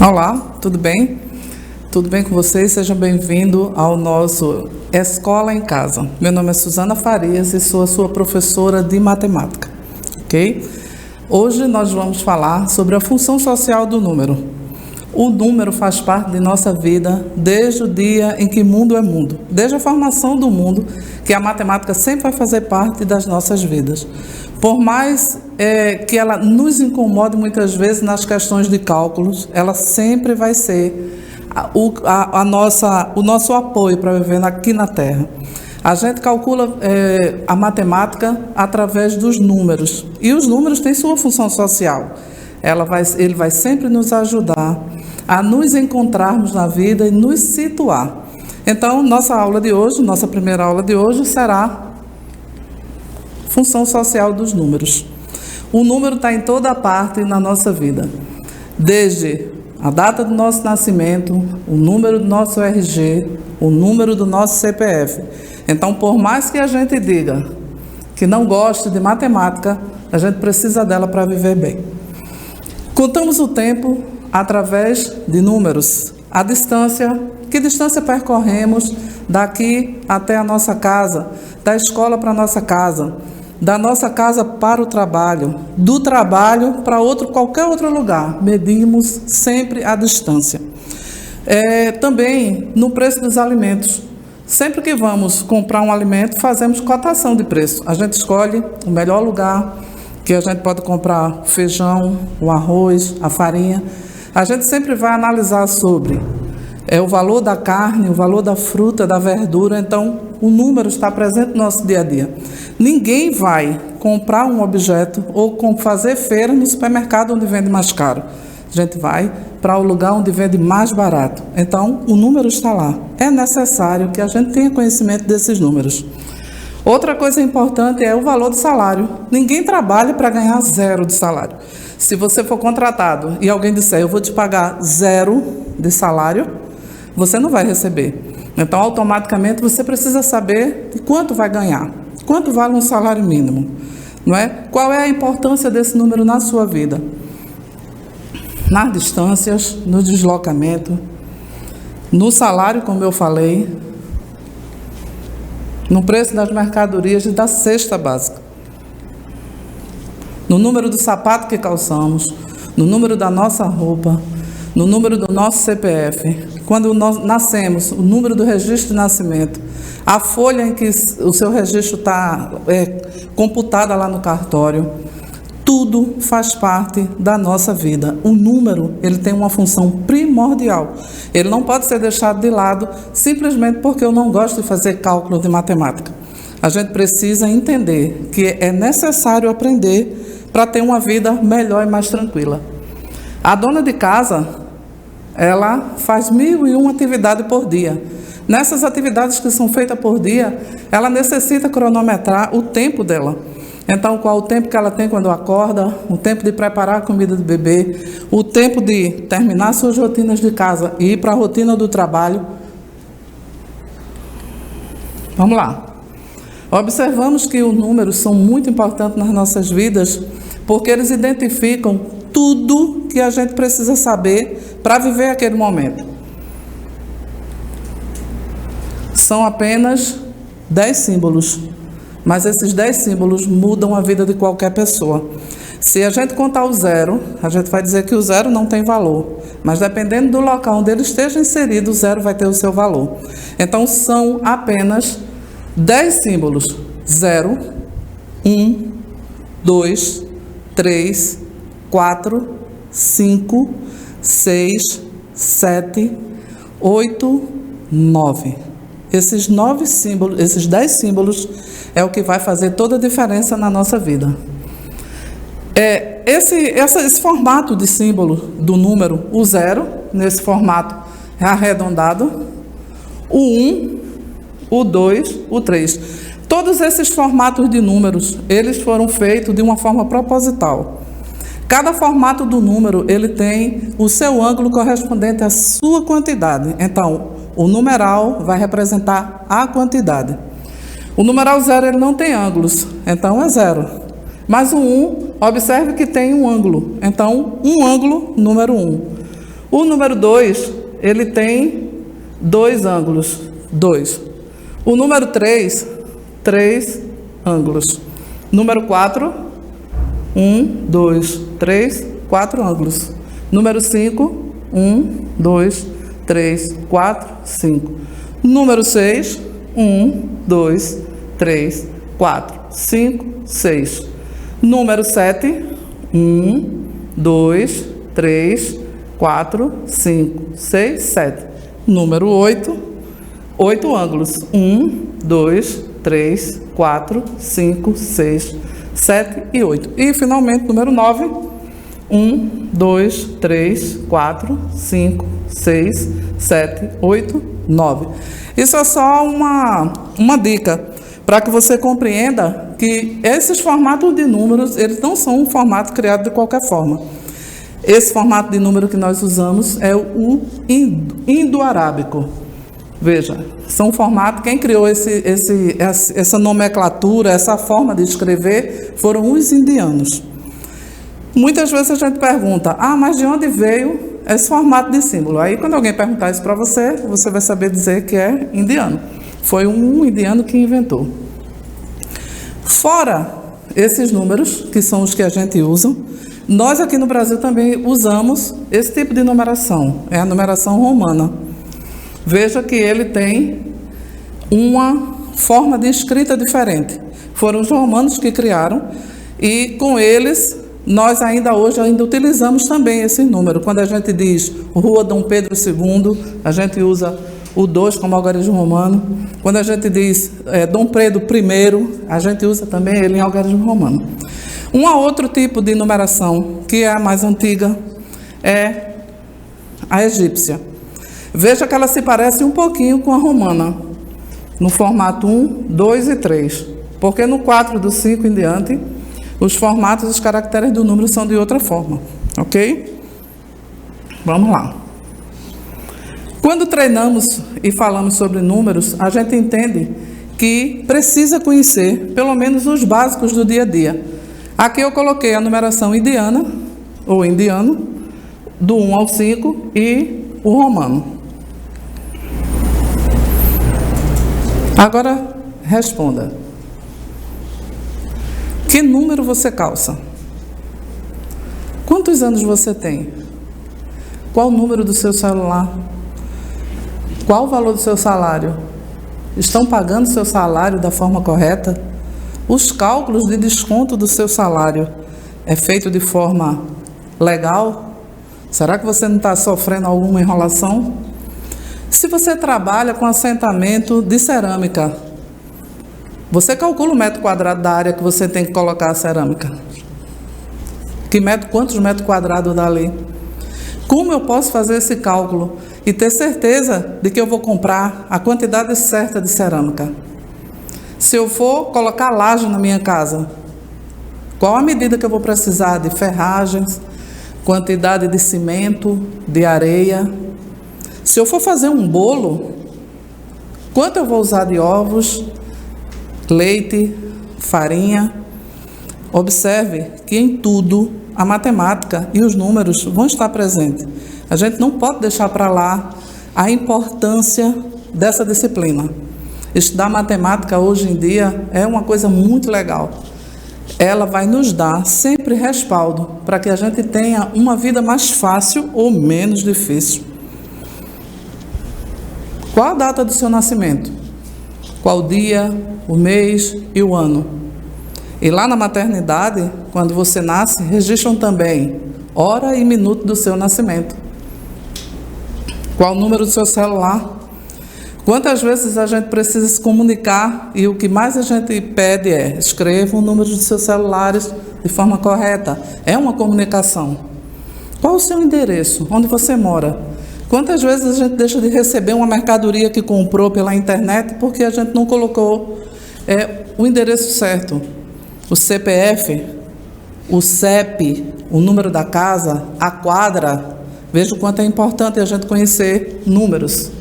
Olá, tudo bem? Tudo bem com vocês? Seja bem-vindo ao nosso Escola em Casa. Meu nome é Suzana Farias e sou a sua professora de matemática, ok? Hoje nós vamos falar sobre a função social do número. O número faz parte de nossa vida desde o dia em que mundo é mundo, desde a formação do mundo, que a matemática sempre vai fazer parte das nossas vidas. Por mais que ela nos incomode muitas vezes nas questões de cálculos, ela sempre vai ser o nosso apoio para viver aqui na Terra. A gente calcula a matemática através dos números, e os números têm sua função social. Ele vai sempre nos ajudar a nos encontrarmos na vida e nos situar. Então, nossa primeira aula de hoje será função social dos números. O número está em toda parte na nossa vida, desde a data do nosso nascimento, o número do nosso RG, o número do nosso CPF. Então, por mais que a gente diga que não goste de matemática, a gente precisa dela para viver bem. Contamos o tempo através de números. A distância, que distância percorremos daqui até a nossa casa, da escola para a nossa casa, da nossa casa para o trabalho, do trabalho para qualquer outro lugar. Medimos sempre a distância. Também no preço dos alimentos. Sempre que vamos comprar um alimento, fazemos cotação de preço. A gente escolhe o melhor lugar que a gente pode comprar feijão, o arroz, a farinha. A gente sempre vai analisar sobre o valor da carne, o valor da fruta, da verdura. Então, o número está presente no nosso dia a dia. Ninguém vai comprar um objeto ou fazer feira no supermercado onde vende mais caro. A gente vai para o lugar onde vende mais barato. Então, o número está lá. É necessário que a gente tenha conhecimento desses números. Outra coisa importante é o valor do salário. Ninguém trabalha para ganhar 0 de salário. Se você for contratado e alguém disser, eu vou te pagar 0 de salário, você não vai receber. Então, automaticamente, você precisa saber de quanto vai ganhar. Quanto vale um salário mínimo? Não é? Qual é a importância desse número na sua vida? Nas distâncias, no deslocamento, no salário, como eu falei, no preço das mercadorias e da cesta básica, no número do sapato que calçamos, no número da nossa roupa, no número do nosso CPF, quando nós nascemos, o número do registro de nascimento, a folha em que o seu registro está computada lá no cartório. Tudo faz parte da nossa vida. O número, ele tem uma função primordial. Ele não pode ser deixado de lado simplesmente porque eu não gosto de fazer cálculo de matemática. A gente precisa entender que é necessário aprender para ter uma vida melhor e mais tranquila. A dona de casa, ela faz 1001 atividades por dia. Nessas atividades que são feitas por dia, ela necessita cronometrar o tempo dela. Então, qual o tempo que ela tem quando acorda, o tempo de preparar a comida do bebê, o tempo de terminar suas rotinas de casa e ir para a rotina do trabalho. Vamos lá. Observamos que os números são muito importantes nas nossas vidas, porque eles identificam tudo que a gente precisa saber para viver aquele momento. São apenas 10 símbolos. Mas esses 10 símbolos mudam a vida de qualquer pessoa. Se a gente contar o 0, a gente vai dizer que o 0 não tem valor. Mas dependendo do local onde ele esteja inserido, o 0 vai ter o seu valor. Então, são apenas 10 símbolos. 0, 1, 2, 3, 4, 5, 6, 7, 8, 9. Esses 9 símbolos, esses 10 símbolos é o que vai fazer toda a diferença na nossa vida. Esse formato de símbolo do número, o 0, nesse formato é arredondado, o 1, o 2, o 3. Todos esses formatos de números, eles foram feitos de uma forma proposital. Cada formato do número, ele tem o seu ângulo correspondente à sua quantidade. Então, o numeral vai representar a quantidade. O numeral 0, ele não tem ângulos, então é 0. Mas o 1, observe que tem um ângulo. Então, um ângulo, número 1. O número 2, ele tem 2 ângulos, 2. O número 3, 3 ângulos. Número 4, 1, 2, 3, 4 ângulos. Número 5, 1, 2, 3, 4, 5. Número 6, 1, 2, 3, 4, 5, 6. Número 7, 1, 2, 3, 4, 5, 6, 7. Número 8, 8 ângulos. 1, 2, 3, 4, 5, 6, 7 e 8. E, finalmente, número 9, 1, 2, 3, 4, 5, 6, 7, 8, 9. Isso é só uma dica para que você compreenda que esses formatos de números, eles não são um formato criado de qualquer forma. Esse formato de número que nós usamos é o indo-arábico. Veja, são formatos, quem criou essa nomenclatura, essa forma de escrever, foram os indianos. Muitas vezes a gente pergunta, mas de onde veio esse formato de símbolo? Aí, quando alguém perguntar isso para você, você vai saber dizer que é indiano. Foi um indiano que inventou. Fora esses números, que são os que a gente usa, nós aqui no Brasil também usamos esse tipo de numeração, é a numeração romana. Veja que ele tem uma forma de escrita diferente. Foram os romanos que criaram e com eles nós ainda hoje utilizamos também esse número. Quando a gente diz Rua Dom Pedro II, a gente usa o 2 como algarismo romano. Quando a gente diz Dom Pedro I, a gente usa também ele em algarismo romano. Um outro tipo de numeração, que é a mais antiga, é a egípcia. Veja que ela se parece um pouquinho com a romana, no formato 1, 2 e 3. Porque no 4 do 5 em diante, os formatos, os caracteres do número são de outra forma. Ok? Vamos lá. Quando treinamos e falamos sobre números, a gente entende que precisa conhecer pelo menos os básicos do dia a dia. Aqui eu coloquei a numeração indiana, ou indiano, do 1 ao 5 e o romano. Agora, responda. Que número você calça? Quantos anos você tem? Qual o número do seu celular? Qual o valor do seu salário? Estão pagando seu salário da forma correta? Os cálculos de desconto do seu salário é feito de forma legal? Será que você não está sofrendo alguma enrolação? Se você trabalha com assentamento de cerâmica, você calcula o metro quadrado da área que você tem que colocar a cerâmica? Quantos metros quadrados dá ali? Como eu posso fazer esse cálculo e ter certeza de que eu vou comprar a quantidade certa de cerâmica? Se eu for colocar laje na minha casa, qual a medida que eu vou precisar de ferragens, quantidade de cimento, de areia? Se eu for fazer um bolo, quanto eu vou usar de ovos, leite, farinha? Observe que em tudo a matemática e os números vão estar presentes. A gente não pode deixar para lá a importância dessa disciplina. Estudar matemática hoje em dia é uma coisa muito legal. Ela vai nos dar sempre respaldo para que a gente tenha uma vida mais fácil ou menos difícil. Qual a data do seu nascimento? Qual o dia, o mês e o ano? E lá na maternidade, quando você nasce, registram também hora e minuto do seu nascimento. Qual o número do seu celular? Quantas vezes a gente precisa se comunicar e o que mais a gente pede é escreva o número dos seus celulares de forma correta. É uma comunicação. Qual o seu endereço? Onde você mora? Quantas vezes a gente deixa de receber uma mercadoria que comprou pela internet porque a gente não colocou o endereço certo? O CPF, o CEP, o número da casa, a quadra. Veja o quanto é importante a gente conhecer números.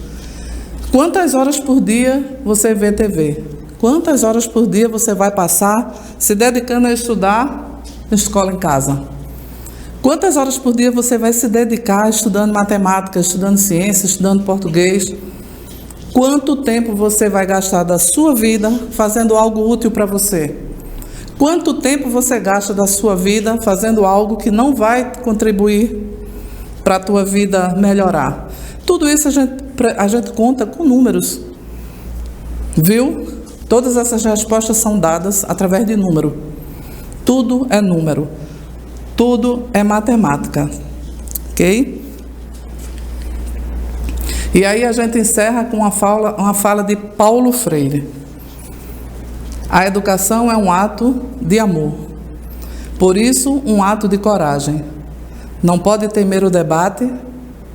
Quantas horas por dia você vê TV? Quantas horas por dia você vai passar se dedicando a estudar na escola em casa? Quantas horas por dia você vai se dedicar estudando matemática, estudando ciência, estudando português? Quanto tempo você vai gastar da sua vida fazendo algo útil para você? Quanto tempo você gasta da sua vida fazendo algo que não vai contribuir para a tua vida melhorar? Tudo isso a gente conta com números, viu? Todas essas respostas são dadas através de número. Tudo é número. Tudo é matemática. Ok? E aí a gente encerra com uma fala de Paulo Freire. A educação é um ato de amor. Por isso, um ato de coragem. Não pode temer o debate,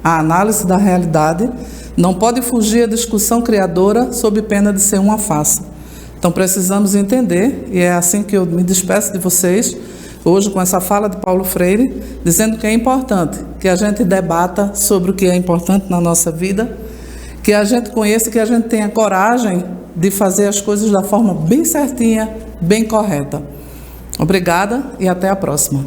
a análise da realidade, não pode fugir à discussão criadora sob pena de ser uma farsa. Então precisamos entender, e é assim que eu me despeço de vocês, hoje com essa fala de Paulo Freire, dizendo que é importante que a gente debata sobre o que é importante na nossa vida, que a gente conheça, que a gente tenha coragem de fazer as coisas da forma bem certinha, bem correta. Obrigada e até a próxima.